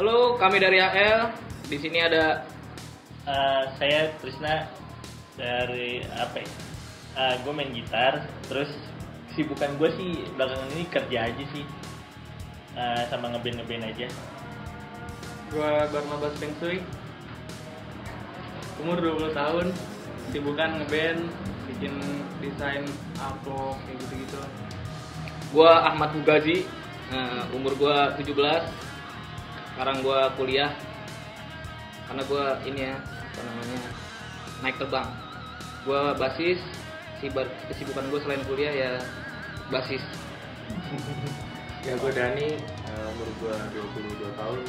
Halo, kami dari HL. Di sini ada Saya Trisna dari apa ya? Gue main gitar, terus kesibukan gue sih belakangan ini kerja aja sih, sama ngeband aja. Gua Barnabas Pengsuy, umur 20 tahun, sibukan ngeband, bikin desain artwork kayak gitu-gitu. gua Ahmad Bugazi. Umur gua 17. Sekarang gua kuliah. Karena gua ini ya, apa namanya? Naik terbang. Gua basis. Kesibukan gua selain kuliah ya basis. Ya gue Dani, umur gue 22 tahun.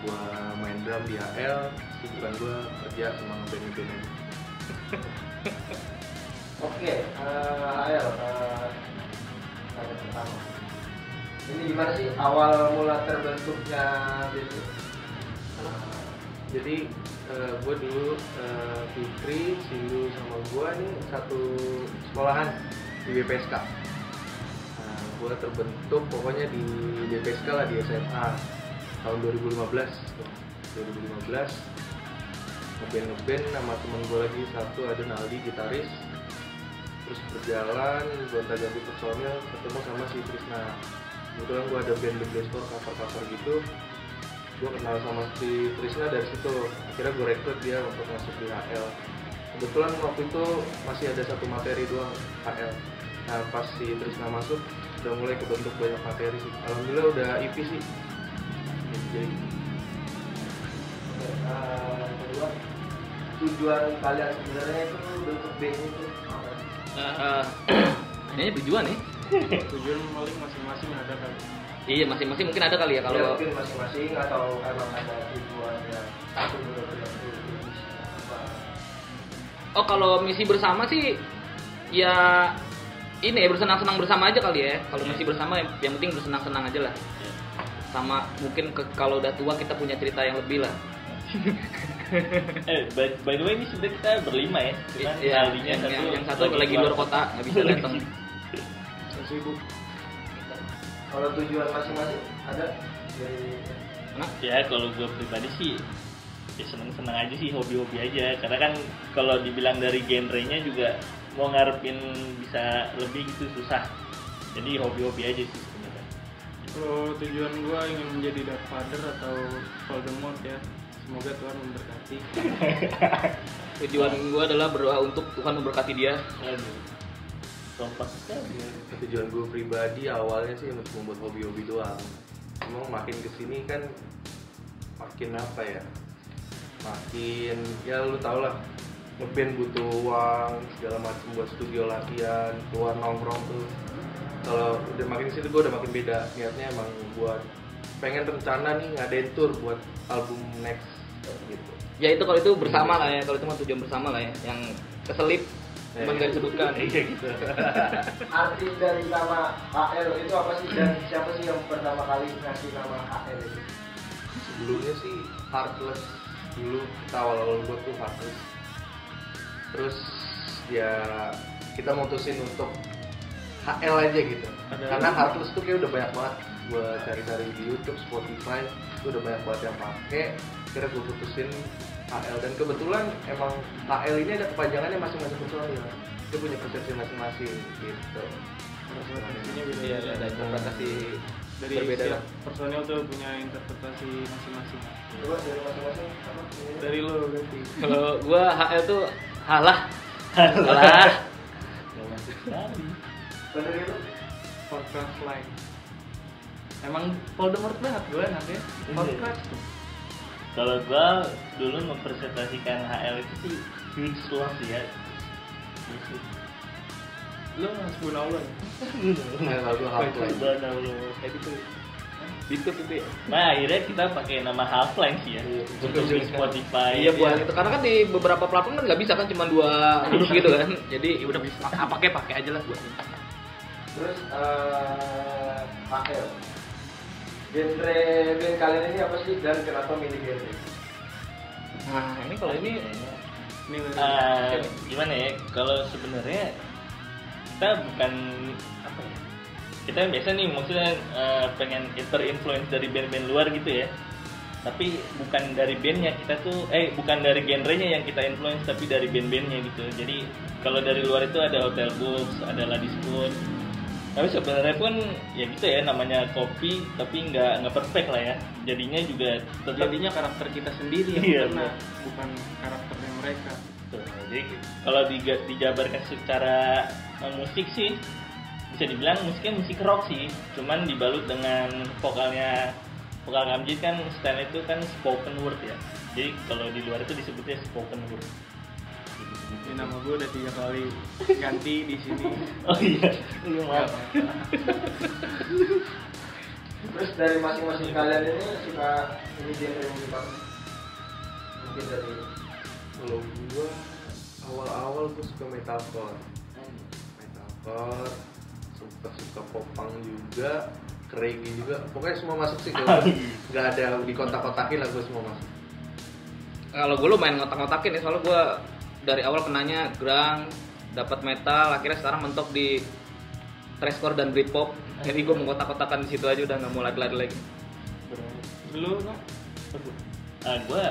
Gue main drum di HL, kesibukan gue kerja sama ngeband aja. Oke, HL, tanya pertama. Ini gimana sih awal mula terbentuknya band? Jadi gue dulu Fikri, Sindu sama gue nih satu sekolahan di BPSK. Gue terbentuk pokoknya di BPSK lah, di SMA tahun 2015 ngeband sama temen gue lagi satu, ada Naldi gitaris. Terus berjalan gonta-ganti personil, ketemu sama si Trisna. Kebetulan gue ada band Blaster cover gitu. Gue kenal sama si Trisna dari situ. Akhirnya gue rekrut dia untuk masuk di HL. Kebetulan waktu itu masih ada satu materi doang HL. Nah pas si Trisna masuk udah mulai kebentuk banyak materi sih. Alhamdulillah udah EP sih. Jadi Kedua, tujuan kalian sebenarnya itu bentuk band itu apa? Kayaknya tujuan nih. Tujuan paling masing-masing ada kan. Iya, masing-masing mungkin ada kali ya Ya, kalau mungkin masing-masing atau emang ada tujuan yang satu benar-benar apa? Oh, kalau misi bersama sih ya ini ya, bersenang-senang bersama aja kali ya. Kalau misi bersama yang penting bersenang-senang aja lah. Sama mungkin kalau udah tua kita punya cerita yang lebih lah. By the way ini sudah kita berlima ya. Cuman Iya, Aldinya yang satu lagi luar kota, nggak bisa datang. Sibuk. Kalau tujuan masing-masing ada dari Ya kalau gue pribadi sih ya seneng-seneng aja sih, hobi-hobi aja. Karena kan kalau dibilang dari genrenya juga mau ngarepin bisa lebih gitu susah. Jadi hobi-hobi aja sih sebenarnya. Kalau tujuan gua ingin menjadi Darth Vader atau Voldemort ya. Semoga Tuhan memberkati. Tujuan gue adalah berdoa untuk Tuhan memberkati dia. Aduh, kompak sekali. tujuan gue pribadi awalnya sih untuk membuat hobi-hobi doang. Emang makin kesini kan makin apa ya? Makin ya lu tau lah, ngeband butuh uang segala macam buat studio latihan, keluar nongkrong tuh. Kalau udah makin kesini gue udah makin beda. Niatnya emang buat pengen rencana nih ngadain tour buat album next gitu. Ya itu kalau itu bersama lah ya, kalau itu mah tujuan bersama lah ya. Yang keselip cuma nggak disebutkan. Iya gitu. arti dari nama HL itu apa sih dan siapa sih yang pertama kali ngasih nama HL itu? Sebelumnya sih Heartless dulu, kita awal-awal buat tuh Heartless. Terus ya kita mutusin untuk HL aja gitu. Karena Heartless tuh kayak udah banyak banget. Gue cari-cari di YouTube, Spotify, itu udah banyak banget yang pakai. Akhirnya gue putusin HL, dan kebetulan emang HL ini ada kepanjangannya masing-masing personil. Dia punya persepsi masing-masing gitu. Interpretasinya beda. Iya, ada interpretasi Dari berbeda setiap lah. personil tuh punya interpretasi masing-masing. Coba dari masing-masing apa? Dari lo berarti. Kalau gue HL tuh halah. Halah. Gak masuk sekali. Kalau dari itu Podcast line. Emang Voldemort banget gue nanti. Podcast. Kalau gua dulu mempresentasikan HL itu sih huge loss ya. Lo Hasbunallah. Nah, lagu Heartless. Subhanallah. Kayak gitu. Ditut itu ya. Nah akhirnya kita pakai nama Halfline sih ya untuk di Spotify. Iya buat itu, karena kan di beberapa platform kan nggak bisa kan cuma 2 huruf gitu kan. Jadi ya udah pakai aja lah buat ini. terus HL. Genre band kalian ini apa sih dan kenapa milih genre? Nah ini kalau ini Gimana ya? Kalau sebenarnya kita bukan apa ya? Kita biasa nih maksudnya pengen terinfluence dari band-band luar gitu ya. tapi bukan dari bandnya kita tuh bukan dari genrenya yang kita influence, tapi dari band-bandnya gitu. Jadi kalau dari luar itu ada Hotel Books, ada Ladies Food, tapi sebenarnya pun ya gitu ya, namanya kopi tapi nggak perfect lah ya, jadinya juga tetap Jadinya karakter kita sendiri yang Iya, kena, bukan karakternya mereka. tuh. Jadi kalau dijabarkan secara musik sih bisa dibilang musiknya musik rock sih, cuman dibalut dengan vokal Kamjit kan style itu kan spoken word ya. Jadi kalau di luar itu disebutnya spoken word. Ini nama gue udah 3 kali ganti di sini. Oh iya, lu maaf. Terus dari masing-masing kalian ini suka ini genre musik apa? Mungkin dari Kalau gua awal-awal gua suka metalcore, suka popang juga, reggae juga, pokoknya semua masuk sih. Kalau nggak ada di kotak-kotakin lah, gua semua masuk. Kalau gue lumayan ngotak-ngotakin ya, soalnya gue dari awal kenanya grunge, dapat metal, akhirnya sekarang mentok di thrashcore dan Britpop. Jadi gue mengkotak-kotakan di situ aja, udah nggak mau lari-lari lagi. Lu kan Gue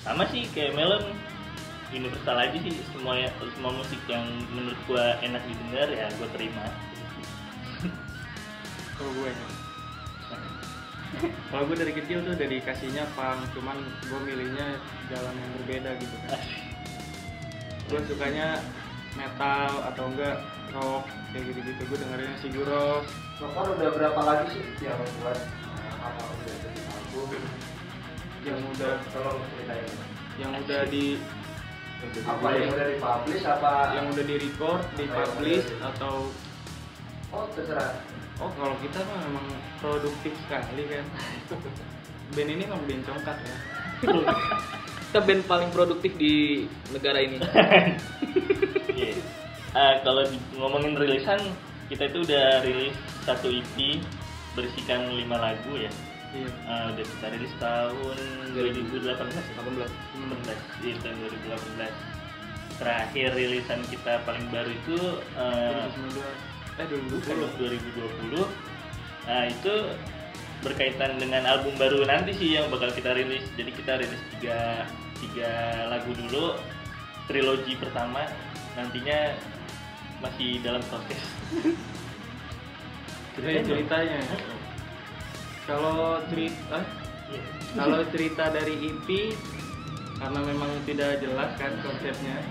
sama sih kayak Melon, universal aja sih, semua musik yang menurut gue enak didengar ya gue terima. kalau gue ya. Kalau gue dari kecil tuh udah dikasihnya punk, cuman gue milihnya jalan yang berbeda gitu kan. Gue sukanya metal atau enggak rock kayak gitu-gitu. Gue dengerinnya Sigur Rós. Nokor udah berapa lagi sih yang buat apa udah jadi album yang udah tolong ceritain yang udah di apa yang udah dipublish apa yang udah di record, di publish atau oh terserah kalau kita mah memang produktif sekali kan. Band ini memang band congkat ya. Kita band paling produktif di negara ini. Yeah. Kalau ngomongin rilisan, kita itu udah rilis 1 EP berisikan 5 lagu ya. Iya. Udah kita rilis tahun 2018 ya? 18. 18, iya tahun 2018. Terakhir rilisan kita paling baru itu 2020. Nah itu berkaitan dengan album baru nanti sih yang bakal kita rilis. Jadi kita rilis tiga lagu dulu, trilogi pertama, nantinya masih dalam proses. Ceritanya kalau cerita dari EP, karena memang tidak jelas kan konsepnya,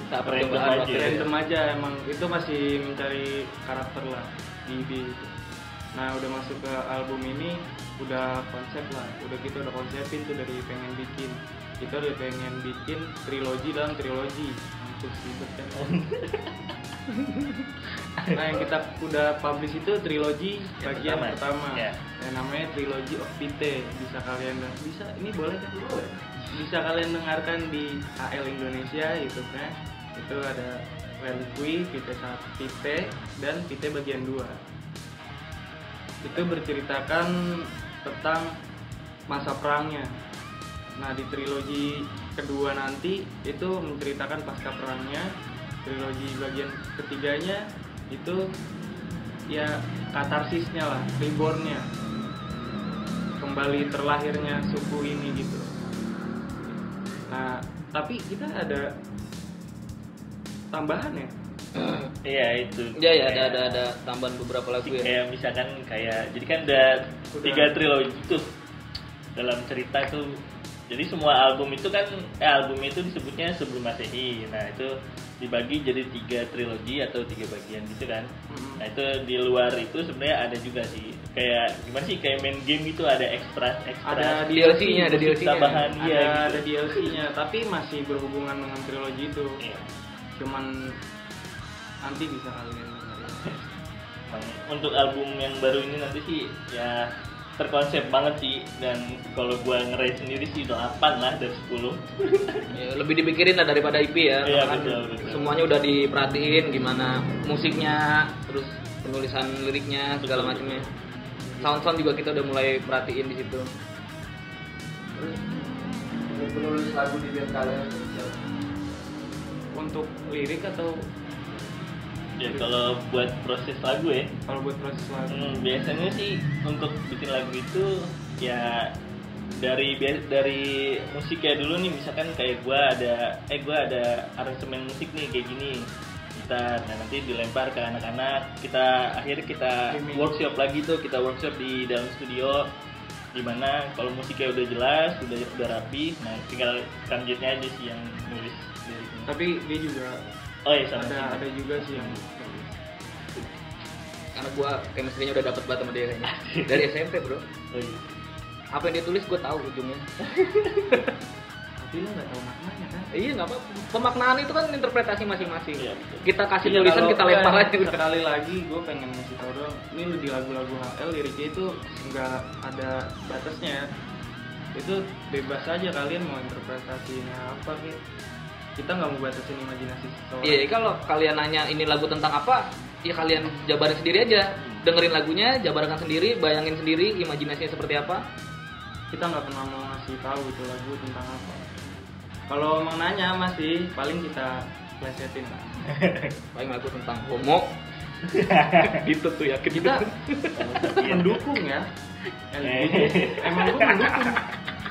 Kita Random percobaan aja. waktu itu. random aja, emang itu masih mencari karakter lah di EP itu. Nah udah masuk ke album ini udah konsep lah, kita udah konsepin tuh dari pengen bikin, kita udah pengen bikin trilogi dalam trilogi, mampus ribet kan. Nah yang kita udah publish itu trilogi bagian pertama. Ya. Yang namanya Trilogy of Pite. Ini boleh kan? Bisa kalian dengarkan di HL Indonesia YouTube-nya. Itu ada Reliquy, Pite 1, Pite dan Pite bagian 2. Itu berceritakan tentang masa perangnya. Nah di trilogi kedua nanti itu menceritakan pasca perangnya. Trilogi bagian ketiganya itu ya katarsisnya lah, rebornnya, kembali terlahirnya suku ini gitu. Nah tapi kita ada tambahan ya. Iya itu. Ya ada tambahan beberapa lagu ya. Kayak misalkan jadi kan ada 3 trilogi tuh dalam cerita tuh. Jadi semua album itu kan album itu disebutnya Sebelum Masehi. Nah itu dibagi jadi 3 trilogi atau 3 bagian gitu kan. Nah itu di luar itu sebenarnya ada juga sih. Kayak gimana sih, kayak main game gitu, ada ekstra Ada DLC-nya, ada musik DLC-nya. tambahan Ada gitu. DLC-nya, tapi masih berhubungan dengan trilogi itu. Iya. Cuman nanti bisa kalian dengerin. Untuk album yang baru ini nanti sih ya terkonsep banget sih, dan kalau gua ngerate sendiri sih udah 8 lah dari 10. Ya, lebih dipikirin lah daripada EP ya. Iya, Karena kan betul. semuanya udah diperhatiin, gimana musiknya, terus penulisan liriknya, segala Betul, macamnya. Sound juga kita udah mulai perhatiin di situ. penulis lagu di band kalian Untuk lirik atau Ya kalau buat proses lagu ya, kalau buat proses lagu? biasanya sih untuk bikin lagu itu ya dari musiknya dulu nih, misalkan kayak gue ada aransemen musik nih kayak gini gitar, nah nanti dilempar ke anak-anak, akhirnya kita workshop lagi tuh, kita workshop di dalam studio, dimana kalau musiknya udah jelas, udah rapi, nah tinggal kanjitnya aja sih yang nulis liriknya. Tapi dia juga Sama ada juga sih yang Karena gue chemistry-nya udah dapet banget sama dia kayaknya dari SMP bro. Apa yang dia tulis gue tahu ujungnya. tapi lo nggak tahu maknanya kan. Iya nggak apa. Pemaknaan itu kan interpretasi masing-masing. Iya, betul. Kita kasih Iya, tulisan kalau kita lempar aja. sekali lagi gue pengen ngasih tau dong, ini di lagu-lagu HL liriknya itu nggak ada batasnya ya. Itu bebas aja kalian mau interpretasinya apa gitu. Kita nggak mau batasin imajinasi seseorang. Iya kalau kalian nanya ini lagu tentang apa, ya kalian jabarin sendiri aja. Dengerin lagunya, jabarkan sendiri, bayangin sendiri imajinasinya seperti apa. Kita nggak pernah mau ngasih tahu itu lagu tentang apa. Kalau mau nanya masih paling kita plesetin lah. Paling lagu tentang homo. Gitu tuh ya Kita mendukung ya. Emang gue mendukung.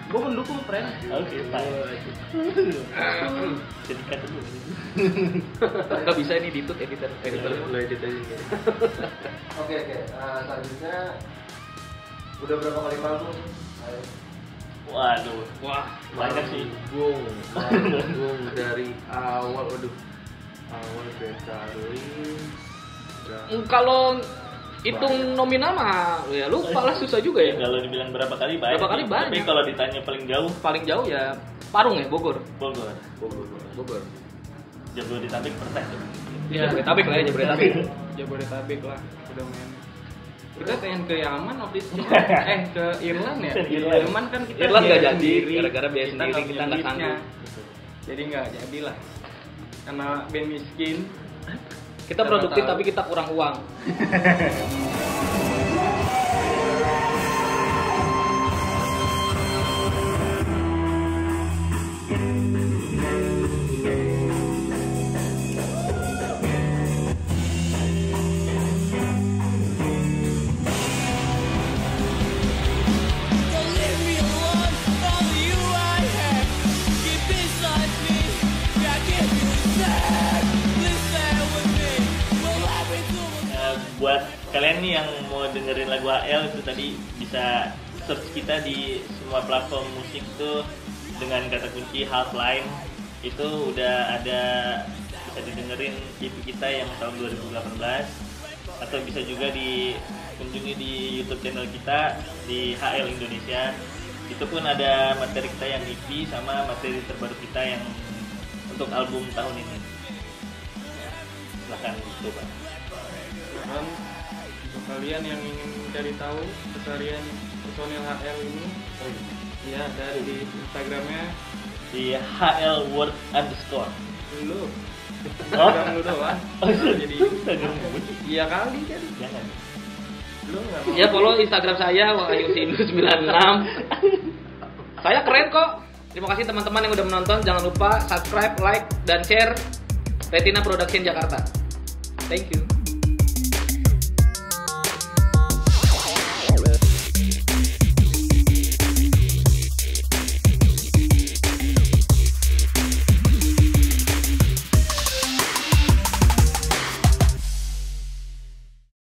Gue mendukung friend. Oke, jadi kata dulu. Nggak bisa ini ditut editor. Lo edit aja gitu. Oke, selanjutnya udah berapa kali manggung sih? Ayo. Waduh, Wah, banyak sih. Manggung dari awal kayak Charlie. kalau hitung nominal mah ya lupa lah, susah juga ya. Kalau dibilang berapa kali banyak. Berapa kali banyak. Tapi kalau ditanya paling jauh, Paling jauh ya Parung ya, Bogor. Bogor. Jabodetabek pernah tuh. Ya, Jabodetabek lah ya, Jabodetabek. Jabodetabek lah udah main. Kita pengen ke Yaman waktu itu. Ke Irland ya. Irland. Kan kita Irland nggak biaya jadi, sendiri. gara-gara biaya sendiri, nggak kita punya nggak duitnya. sanggup. Jadi nggak jadilah. Karena band miskin. Kita produktif tapi kita kurang uang. Buat kalian nih yang mau dengerin lagu HL itu tadi bisa search kita di semua platform musik tuh dengan kata kunci Halfline. Itu udah ada, bisa didengerin EP kita yang tahun 2018, atau bisa juga dikunjungi di YouTube channel kita di HL Indonesia. Itu pun ada materi kita yang EP sama materi terbaru kita yang untuk album tahun ini. Silahkan coba. Dan untuk kalian yang ingin mencari tahu keseharian personil HL ini, ya ada di Instagramnya Di HL World _ lu. Oh? Instagram lu doang. Jadi Instagram iya kali kan. jangan. Lu nggak mau. Ya follow Instagram saya wahyusindu96. Saya keren kok. Terima kasih teman-teman yang udah menonton. Jangan lupa subscribe, like, dan share Retina Production Jakarta. Thank you.